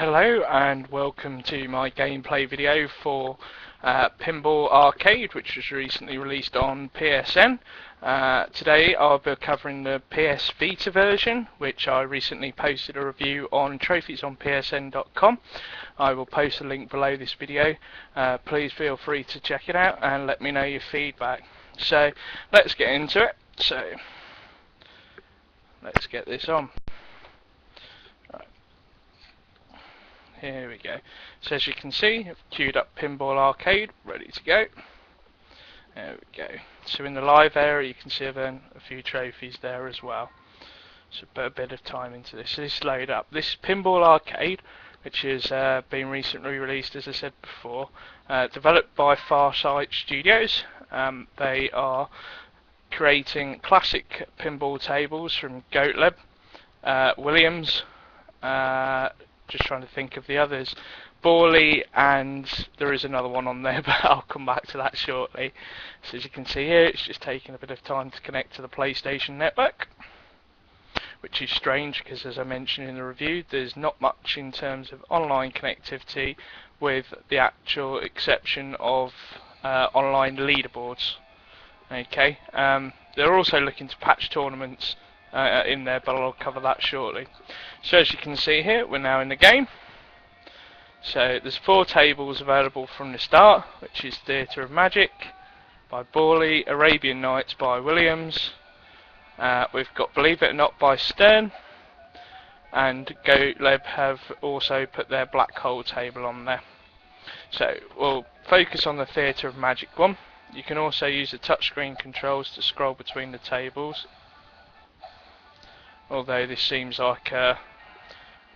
Hello and welcome to my gameplay video for Pinball Arcade, which was recently released on PSN. Today I'll be covering the psvita version, which I recently posted a review on trophiesonpsn.com. I will post a link below this video. Please feel free to check it out and let me know your feedback. So let's get into it. So let's get this on. Here we go. So as you can see, I've queued up Pinball Arcade, ready to go. There we go. So in the live area you can see a few trophies there as well. So put a bit of time into this. So this load up. This is Pinball Arcade, which has been recently released, as I said before, developed by Farsight Studios. They are creating classic pinball tables from Goatleb, Williams, just trying to think of the others, Borley, and there is another one on there, but I'll come back to that shortly. So as you can see here, it's just taking a bit of time to connect to the PlayStation network, which is strange because, as I mentioned in the review, there's not much in terms of online connectivity, with the actual exception of online leaderboards. Okay, they're also looking to patch tournaments in there, but I'll cover that shortly. So as you can see here, we're now in the game. So there's 4 tables available from the start, which is Theatre of Magic by Borley, Arabian Nights by Williams, we've got Believe It or Not by Stern, and Goatleb have also put their Black Hole table on there. So we'll focus on the Theatre of Magic one. You can also use the touchscreen controls to scroll between the tables, although this seems like a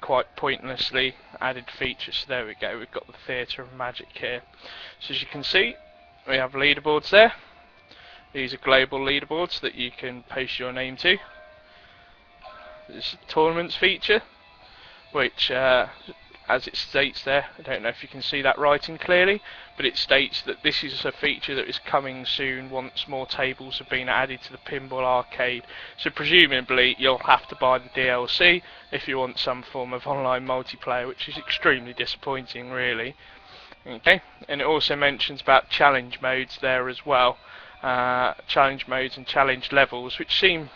quite pointlessly added feature. So there we go, we've got the Theatre of Magic here. So as you can see, we have leaderboards there. These are global leaderboards that you can post your name to. There's a tournaments feature, which as it states there, I don't know if you can see that writing clearly, but it states that this is a feature that is coming soon once more tables have been added to the Pinball Arcade. So presumably you'll have to buy the DLC if you want some form of online multiplayer, which is extremely disappointing really. Okay, and it also mentions about challenge modes there as well. Challenge modes and challenge levels, which seem,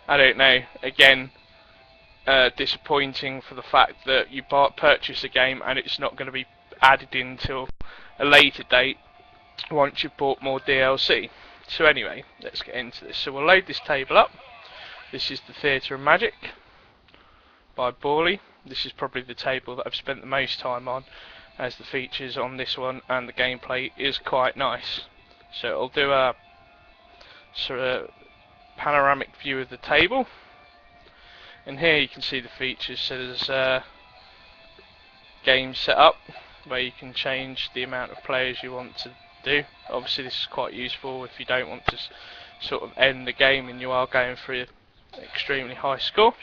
I don't know, again, disappointing for the fact that you purchase a game and it's not going to be added in until a later date once you've bought more DLC. So anyway, let's get into this. So we'll load this table up. This is the Theatre of Magic by Borley. This is probably the table that I've spent the most time on, as the features on this one and the gameplay is quite nice. So I'll do a sort of panoramic view of the table. And here you can see the features. So there's game set up where you can change the amount of players you want to do. Obviously this is quite useful if you don't want to sort of end the game and you are going for an extremely high score.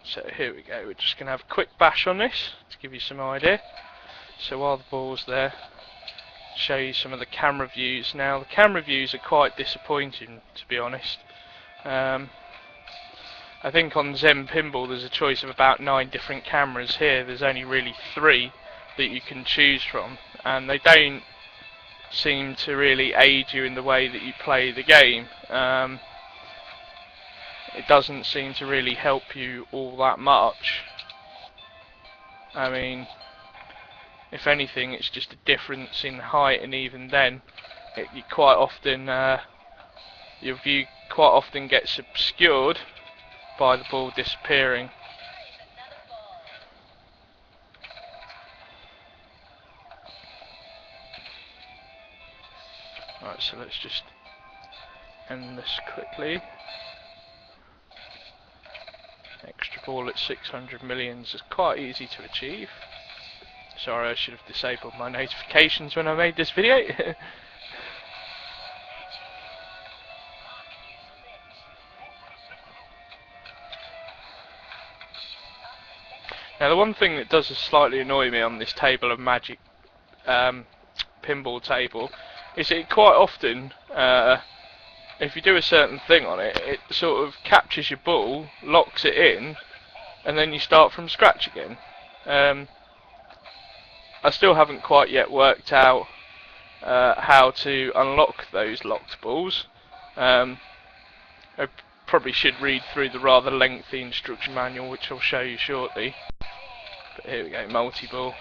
So here we go, we're just going to have a quick bash on this to give you some idea. So while the ball's there, show you some of the camera views. Now the camera views are quite disappointing, to be honest. I think on Zen Pinball there's a choice of about 9 different cameras. Here there's only really 3 that you can choose from, and they don't seem to really aid you in the way that you play the game. It doesn't seem to really help you all that much. I mean, if anything, it's just a difference in height, and even then you quite often your view quite often gets obscured by the ball disappearing. Right, so let's just end this quickly. Extra ball at 600 millions is quite easy to achieve. Sorry, I should have disabled my notifications when I made this video. Now the one thing that does slightly annoy me on this table of Magic pinball table is it quite often, if you do a certain thing on it, it sort of captures your ball, locks it in, and then you start from scratch again. I still haven't quite yet worked out how to unlock those locked balls. I probably should read through the rather lengthy instruction manual, which I'll show you shortly. But here we go, multi-ball.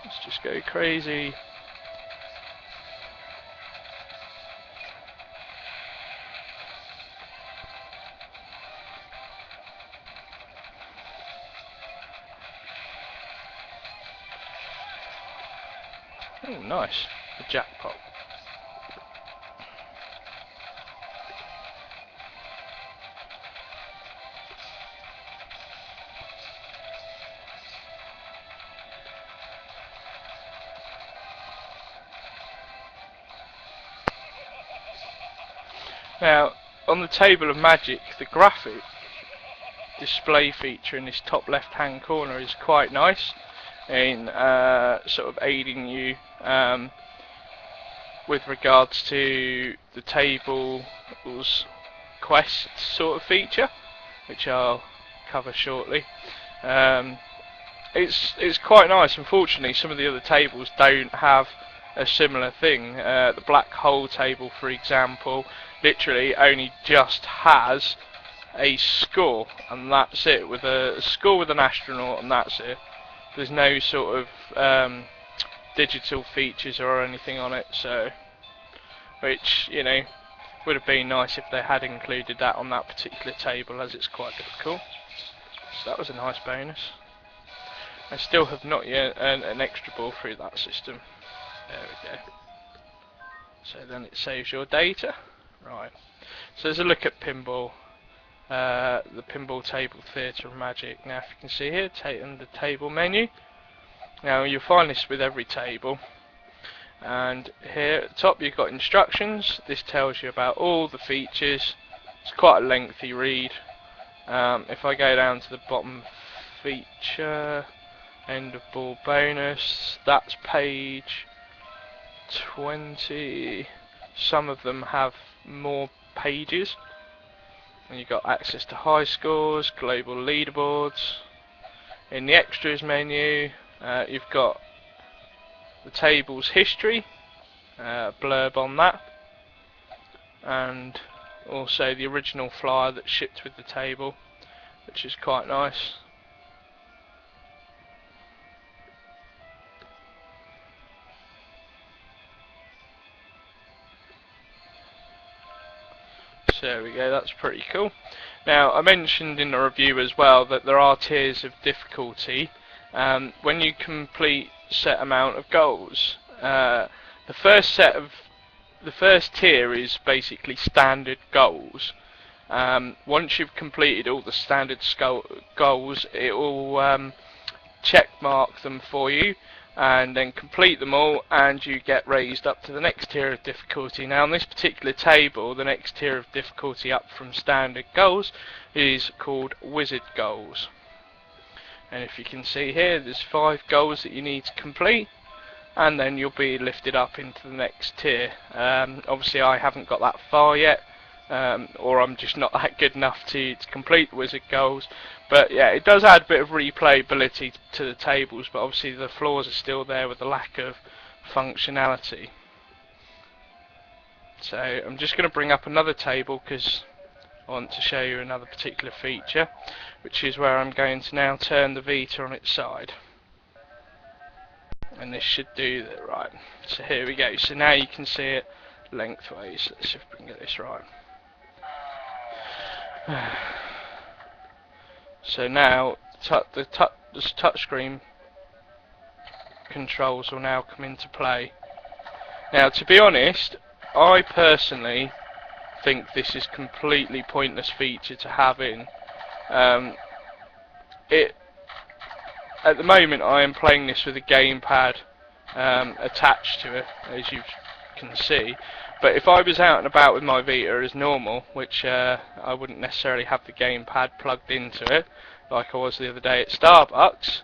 Let's just go crazy. Oh, nice. The jackpot. Now, on the table of magic, the graphic display feature in this top left hand corner is quite nice in sort of aiding you with regards to the table's quest sort of feature, which I'll cover shortly. It's quite nice. Unfortunately, some of the other tables don't have a similar thing. The black hole table, for example, literally only just has a score, and that's it. With a score with an astronaut, and that's it. There's no sort of digital features or anything on it, so which, you know, would have been nice if they had included that on that particular table, as it's quite difficult. So that was a nice bonus. I still have not yet earned an extra ball through that system. There we go. So then it saves your data. Right. So there's a look at pinball. The pinball table theatre of magic. Now, if you can see here, under table menu. Now you'll find this with every table. And here at the top you've got instructions. This tells you about all the features. It's quite a lengthy read. If I go down to the bottom feature, end of ball bonus, that's page 20. Some of them have more pages. And you've got access to high scores, global leaderboards. In the extras menu, you've got the table's history, blurb on that, and also the original flyer that's shipped with the table, which is quite nice. So there we go, that's pretty cool. Now, I mentioned in the review as well that there are tiers of difficulty. When you complete set amount of goals, the first tier is basically standard goals. Once you've completed all the standard goals, it will check mark them for you and then complete them all, and you get raised up to the next tier of difficulty. Now on this particular table, the next tier of difficulty up from standard goals is called wizard goals. And if you can see here, there's 5 goals that you need to complete, and then you'll be lifted up into the next tier. Obviously I haven't got that far yet, or I'm just not that good enough to complete the wizard goals. But yeah, it does add a bit of replayability to the tables, but obviously the flaws are still there with the lack of functionality. So I'm just going to bring up another table because I want to show you another particular feature, which is where I'm going to now turn the Vita on its side. And this should do that. Right, so here we go. So now you can see it lengthways. Let's see if we can get this right. So now the touchscreen controls will now come into play. Now, to be honest, I personally think this is completely pointless feature to have in. At the moment I am playing this with a gamepad attached to it, as you can see. But if I was out and about with my Vita as normal, which I wouldn't necessarily have the gamepad plugged into it, like I was the other day at Starbucks,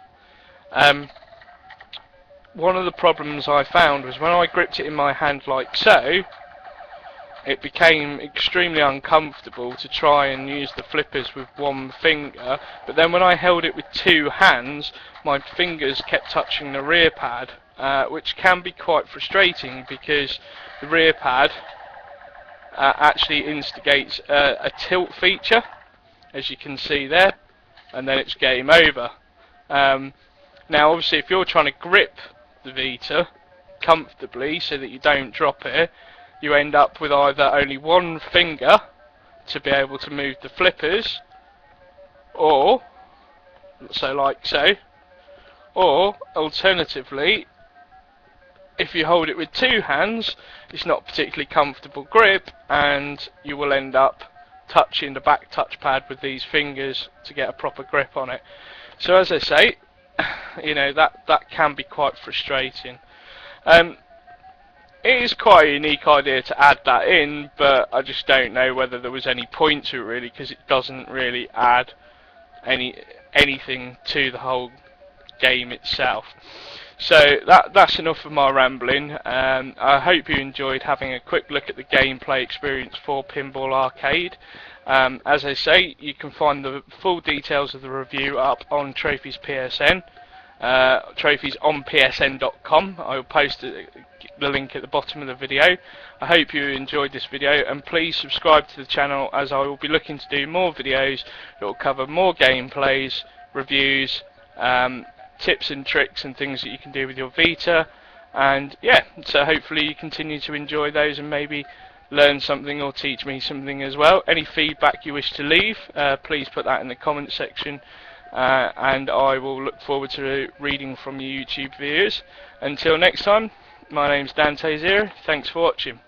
one of the problems I found was when I gripped it in my hand like so, it became extremely uncomfortable to try and use the flippers with one finger, but then when I held it with two hands, my fingers kept touching the rear pad, which can be quite frustrating because the rear pad actually instigates a tilt feature, as you can see there, and then it's game over. Now obviously if you're trying to grip the Vita comfortably so that you don't drop it, you end up with either only one finger to be able to move the flippers, or like so, or alternatively, if you hold it with two hands, it's not a particularly comfortable grip, and you will end up touching the back touchpad with these fingers to get a proper grip on it. So as I say, you know, that can be quite frustrating. It is quite a unique idea to add that in, but I just don't know whether there was any point to it really, because it doesn't really add anything to the whole game itself. So that's enough of my rambling. I hope you enjoyed having a quick look at the gameplay experience for Pinball Arcade. As I say, you can find the full details of the review up on Trophies PSN. Trophies on psn.com. I will post the link at the bottom of the video. I hope you enjoyed this video, and please subscribe to the channel, as I will be looking to do more videos that will cover more gameplays, reviews, tips and tricks and things that you can do with your Vita. And yeah, so hopefully you continue to enjoy those and maybe learn something or teach me something as well. Any feedback you wish to leave, please put that in the comment section, and I will look forward to reading from you YouTube viewers. Until next time, my name's Dante Zero. Thanks for watching.